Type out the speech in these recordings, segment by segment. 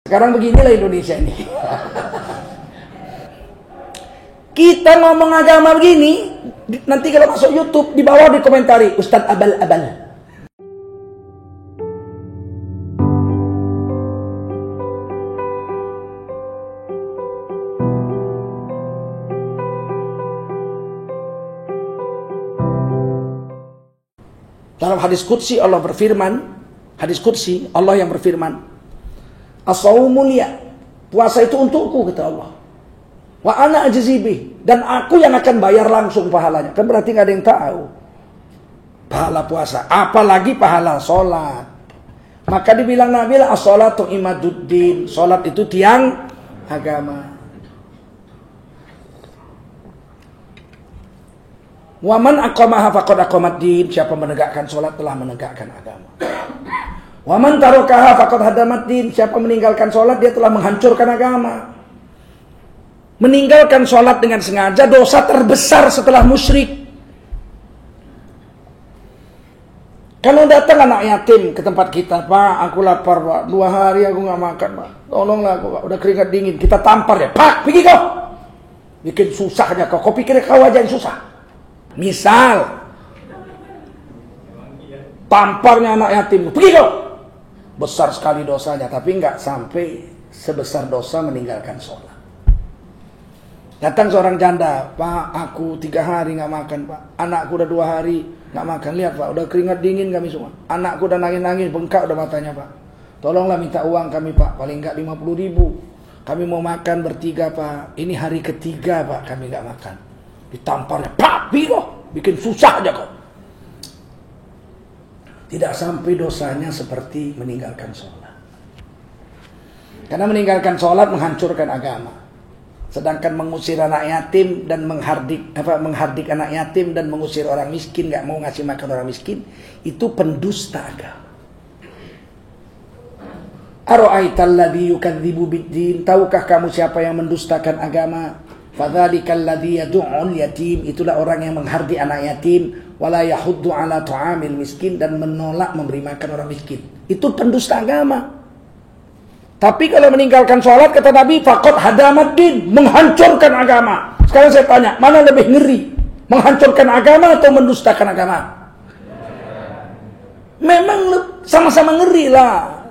Sekarang beginilah Indonesia ini. Kita ngomong agama begini, nanti kalau masuk YouTube di bawah dikomentari Ustadz abal-abal. Dalam hadis qudsi Allah berfirman, hadis qudsi Allah yang berfirman, as-shaumul liya, puasa itu untukku kata Allah. Wa ana ajzi bih, dan aku yang akan bayar langsung pahalanya. Kan berarti nggak ada yang tahu pahala puasa, apalagi pahala sholat. Maka dibilang Nabi, as-sholatu imaduddin, sholat itu tiang agama. Wa man aqamaha faqad aqamaddin, siapa menegakkan sholat telah menegakkan agama. Wa man tarakaha faqad hadamaddin, siapa meninggalkan sholat dia telah menghancurkan agama. Meninggalkan sholat dengan sengaja dosa terbesar setelah musyrik. Kalau datang anak yatim ke tempat kita, Pak, aku lapar, Pak, 2 hari aku nggak makan, Pak, tolonglah aku, Pak, udah keringat dingin, kita tampar ya, Pak, pergi kau, bikin susahnya kau pikir kau aja yang susah. Misal tamparnya anak yatim, pergi kau, besar sekali dosanya, tapi nggak sampai sebesar dosa meninggalkan sholat. Datang seorang janda, Pak, aku 3 hari nggak makan, Pak, anakku udah 2 hari nggak makan, lihat Pak, udah keringat dingin kami semua, anakku udah nangis-nangis, bengkak udah matanya, Pak, tolonglah minta uang kami, Pak, paling nggak 50.000, kami mau makan bertiga, Pak, ini hari ketiga, Pak, kami nggak makan. Ditamparnya, Pak, biro, bikin susah aja kok. Tidak sampai dosanya seperti meninggalkan sholat. Karena meninggalkan sholat menghancurkan agama. Sedangkan mengusir anak yatim dan menghardik anak yatim dan mengusir orang miskin, nggak mau ngasih makan orang miskin, itu pendusta agama. Ara'aital ladzi yukadzibu bid-din, tahukah kamu siapa yang mendustakan agama? Fadzalikal ladzi yad'ul yatim, itulah orang yang menghardik anak yatim, wala yahuddu ala ta'amil miskin, dan menolak memberi makan orang miskin. Itu pendusta agama. Tapi kalau meninggalkan sholat, kata Nabi, faqad hadamaddin, menghancurkan agama. Sekarang saya tanya, mana lebih ngeri? Menghancurkan agama atau mendustakan agama? Memang sama-sama ngeri lah.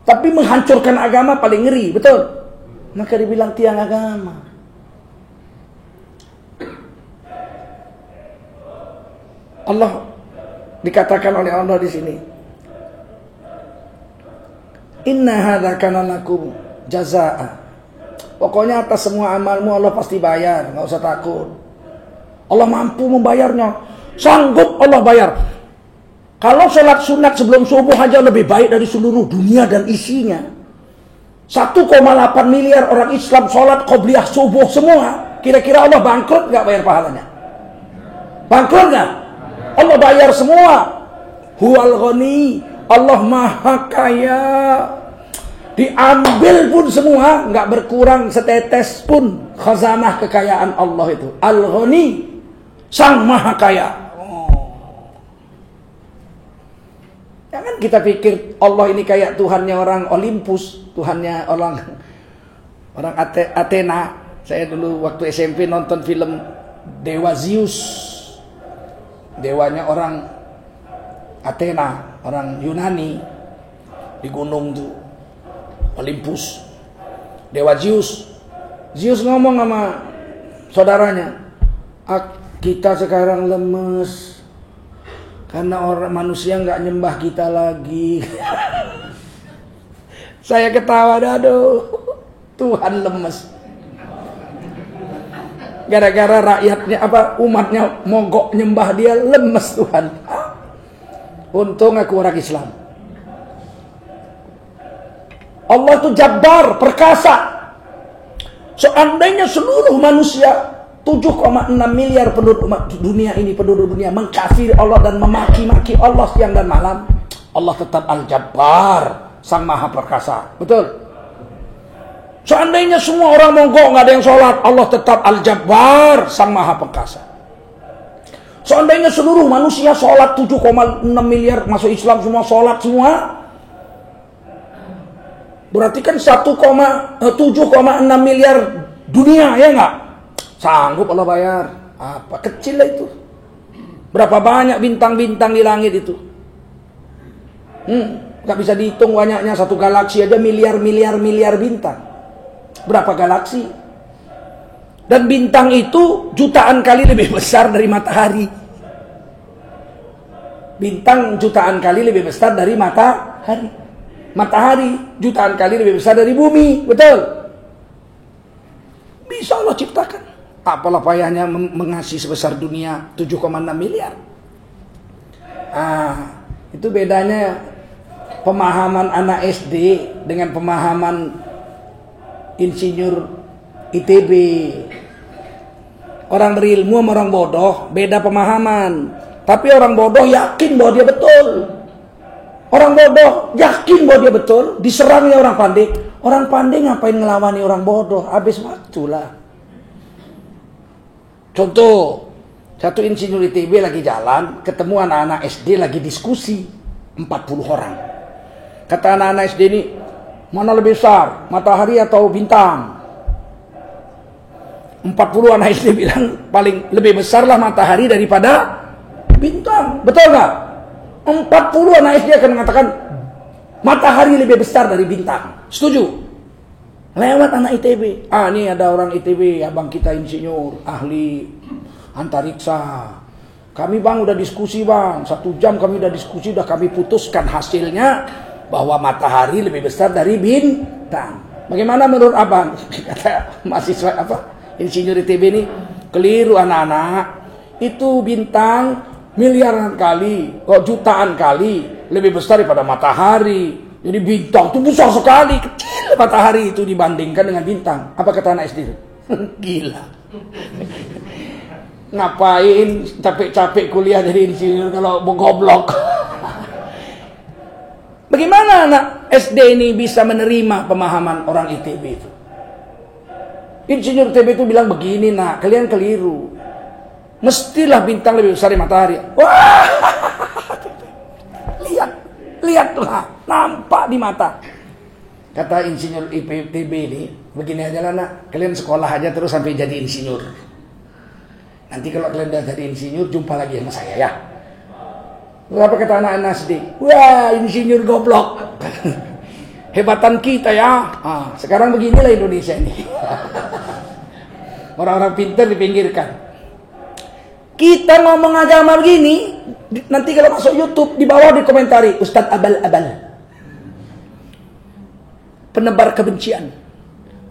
Tapi menghancurkan agama paling ngeri, betul? Maka dibilang tiang agama. Allah dikatakan oleh Allah di sini, inna hadza kana lakum jazaa. Pokoknya atas semua amalmu Allah pasti bayar, nggak usah takut. Allah mampu membayarnya, sanggup Allah bayar. Kalau sholat sunat sebelum subuh aja lebih baik dari seluruh dunia dan isinya. 1,8 miliar orang Islam sholat qobliyah subuh semua. Kira-kira Allah bangkrut nggak bayar pahalanya? Bangkrut nggak? Allah bayar semua. Huwal ghani, Allah maha kaya. Diambil pun semua, nggak berkurang setetes pun khazanah kekayaan Allah itu. Al-Ghani, sang maha kaya. Jangan kita pikir Allah ini kayak Tuhannya orang Olympus, Tuhannya orang Athena. Saya dulu waktu SMP nonton film Dewa Zeus, dewanya orang Athena, orang Yunani, di gunung tuh Olympus, Dewa Zeus. Zeus ngomong sama saudaranya, kita sekarang lemes karena orang manusia nggak nyembah kita lagi. Saya ketawa, aduh, Tuhan lemes. Gara-gara rakyatnya umatnya mogok nyembah dia, lemes Tuhan. Untung aku orang Islam. Allah itu Jabbar, perkasa. Seandainya seluruh manusia 7,6 miliar penduduk dunia ini, penduduk dunia mengkafiri Allah dan memaki-maki Allah siang dan malam, Allah tetap Al-Jabbar, sang maha perkasa. Betul? Seandainya semua orang mogok nggak ada yang sholat, Allah tetap Al-Jabbar, sang maha perkasa. Seandainya seluruh manusia sholat 7,6 miliar masuk Islam semua sholat semua, Berarti kan 7,6 miliar dunia, ya nggak? Sanggup Allah bayar. Apa kecil lah itu? Berapa banyak bintang-bintang di langit itu? Nggak bisa dihitung banyaknya. Satu galaksi aja miliar bintang. Berapa galaksi? Dan bintang itu jutaan kali lebih besar dari matahari. Bintang jutaan kali lebih besar dari matahari. Matahari jutaan kali lebih besar dari bumi. Betul? Bisa Allah ciptakan. Apalah payahnya mengasihi sebesar dunia 7,6 miliar. Itu bedanya pemahaman anak SD dengan pemahaman insinyur ITB. Orang berilmu sama orang bodoh beda pemahaman. Tapi orang bodoh yakin bahwa dia betul. Orang bodoh yakin bahwa dia betul, diserangnya orang pandai. Orang pandai ngapain ngelawani orang bodoh? Habis waktu lah. Contoh, satu insinyur ITB lagi jalan, ketemu anak-anak SD lagi diskusi, 40 orang. Kata anak-anak SD ini, mana lebih besar, matahari atau bintang? 40 anak SD bilang, paling lebih besarlah matahari daripada bintang. Betul nggak? 40 anak SD akan mengatakan matahari lebih besar dari bintang. Setuju? Lewat anak ITB. Ini ada orang ITB, abang kita insinyur, ahli antariksa. Kami bang udah diskusi bang, 1 jam kami udah diskusi, udah kami putuskan hasilnya bahwa matahari lebih besar dari bintang. Bagaimana menurut abang? Kata mahasiswa insinyur ITB ini, keliru anak-anak. Itu bintang miliaran kali, jutaan kali lebih besar daripada matahari. Jadi bintang itu besar sekali, kecil matahari itu dibandingkan dengan bintang. Apa kata anak SD? Gila. Ngapain capek-capek kuliah jadi insinyur kalau goblok? Bagaimana anak SD ini bisa menerima pemahaman orang ITB itu? Insinyur ITB itu bilang begini, nak, kalian keliru. Mestilah bintang lebih besar dari matahari. Wah, lihatlah, nampak di mata. Kata insinyur ITB ini, begini aja lah nak, kalian sekolah aja terus sampai jadi insinyur. Nanti kalau kalian udah jadi insinyur, jumpa lagi sama saya ya. Apa kata anak-anak SD? Wah, insinyur goblok. Hebatan kita ya. Sekarang beginilah Indonesia ini. Orang-orang pintar dipinggirkan. Kita ngomong agama begini, nanti kalau masuk YouTube di bawah dikomentari Ustadz abal-abal, penebar kebencian,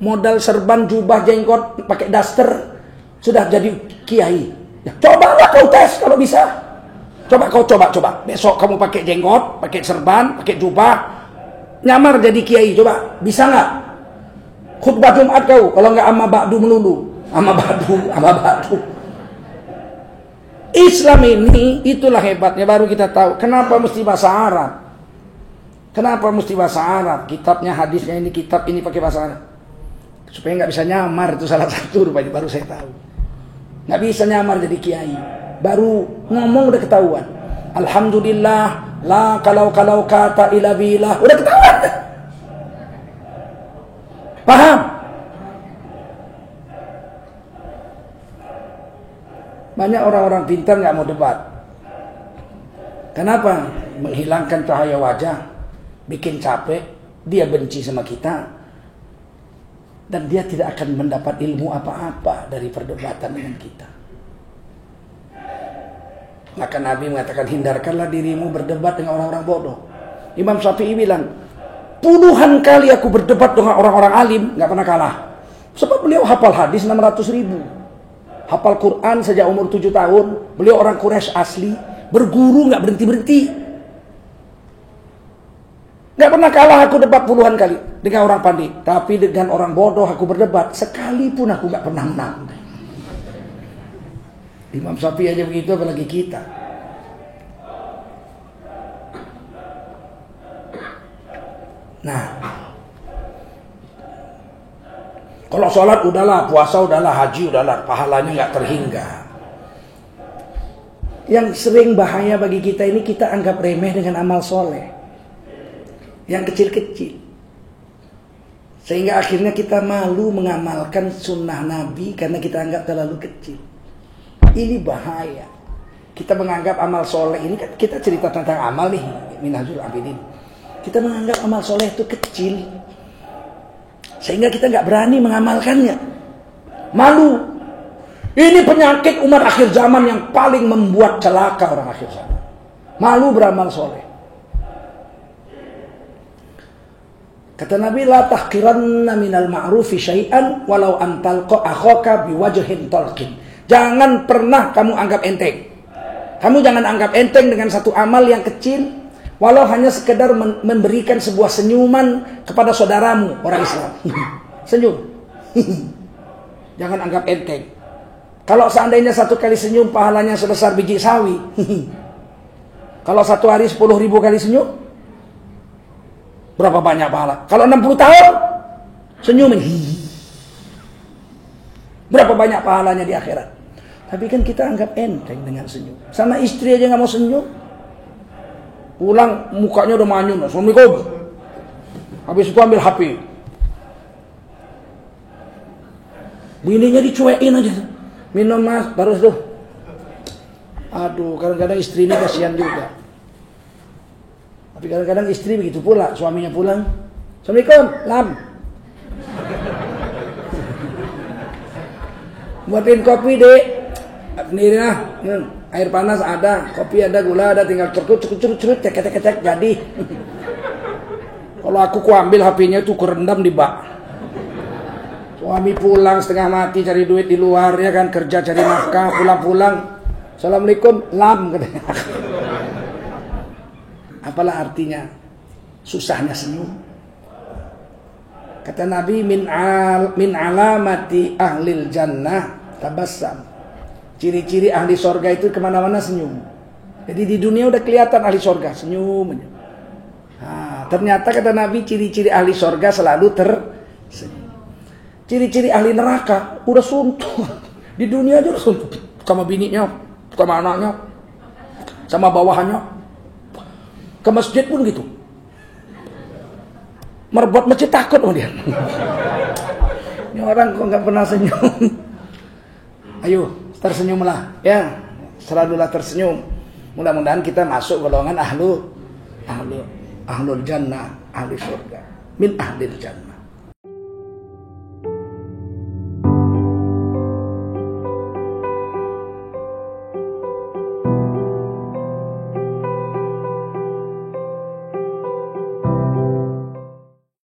modal serban, jubah, jenggot, pakai daster, sudah jadi kiai. Cobalah kau tes kalau bisa. Coba. Besok kamu pakai jenggot, pakai serban, pakai jubah, nyamar jadi kiai. Coba, bisa nggak? Khutbah Jumat kau, kalau nggak ama ba'du melulu, ama ba'du. Islam ini, itulah hebatnya, baru kita tahu kenapa mesti bahasa Arab. Kenapa mesti bahasa Arab? Kitabnya, hadisnya ini, kitab ini pakai bahasa Arab. Supaya nggak bisa nyamar, itu salah satu rupanya, baru saya tahu. Nggak bisa nyamar jadi kiai. Baru ngomong udah ketahuan. Alhamdulillah, la kalau kata ila billah, udah ketahuan. Paham? Banyak orang-orang pintar nggak mau debat. Kenapa? Menghilangkan cahaya wajah, bikin capek, dia benci sama kita, dan dia tidak akan mendapat ilmu apa-apa dari perdebatan dengan kita. Maka Nabi mengatakan, hindarkanlah dirimu berdebat dengan orang-orang bodoh. Imam Syafi'i bilang, puluhan kali aku berdebat dengan orang-orang alim, nggak pernah kalah. Sebab beliau hafal hadis 600.000. Hafal Quran sejak umur 7 tahun. Beliau orang Quraisy asli. Berguru nggak berhenti-berhenti. Nggak pernah kalah aku debat puluhan kali dengan orang pandai. Tapi dengan orang bodoh aku berdebat, sekalipun aku nggak pernah menang. Imam Syafi'i aja begitu, apalagi kita. Nah, kalau sholat udahlah, puasa udahlah, haji udahlah, pahalanya nggak terhingga. Yang sering bahaya bagi kita ini, kita anggap remeh dengan amal soleh. Yang kecil-kecil. Sehingga akhirnya kita malu mengamalkan sunnah Nabi karena kita anggap terlalu kecil. Ini bahaya. Kita menganggap amal soleh ini, kita cerita tentang amal nih, Minhajul Abidin. Kita menganggap amal soleh itu kecil. Sehingga kita nggak berani mengamalkannya. Malu. Ini penyakit umat akhir zaman yang paling membuat celaka orang akhir zaman. Malu beramal soleh. Kata Nabi, la tahqiranna minal ma'rufi syai'an walau an talqa akhaka biwajhin talqin. Jangan pernah kamu anggap enteng. Kamu jangan anggap enteng dengan satu amal yang kecil, walau hanya sekedar memberikan sebuah senyuman kepada saudaramu orang Islam. Senyum. Jangan anggap enteng. Kalau seandainya satu kali senyum pahalanya sebesar biji sawi. Kalau satu hari 10.000 kali senyum, berapa banyak pahala? Kalau 60 tahun senyumin, berapa banyak pahalanya di akhirat? Tapi kan kita anggap enteng dengan senyum. Sama istri aja nggak mau senyum, pulang mukanya udah manyun. Assalamualaikum. Habis itu ambil HP, bininya dicuekin aja. Minum mas, baru tuh. Aduh, kadang-kadang istri ini kasihan juga. Tapi kadang-kadang istri begitu pula, suaminya pulang, Assalamualaikum, Lam. Buatin kopi, Dek. Sendiri lah, air panas ada, kopi ada, gula ada, tinggal curut, cek, jadi. Kalau aku ambil HP-nya itu kurendam di bak. Suami pulang setengah mati cari duit di luar, ya kan, kerja cari nafkah, pulang-pulang, Assalamualaikum, Lam, katanya. Apalah artinya susahnya senyum. Kata Nabi, min alamati ahlil jannah tabassam. Ciri-ciri ahli sorga itu kemana-mana senyum. Jadi di dunia udah kelihatan ahli sorga senyum. Nah, ternyata kata Nabi, ciri-ciri ahli sorga selalu tersenyum. Ciri-ciri ahli neraka udah suntuk. Di dunia aja udah suntuk. Sama bininya, sama anaknya, sama bawahannya. Ke masjid pun gitu. Merbot masjid takut sama dia. Ini orang kok nggak pernah senyum. Ayo tersenyumlah, ya. Selalulah tersenyum. Mudah-mudahan kita masuk golongan ahlul jannah, ahli surga, min ahlil jannah.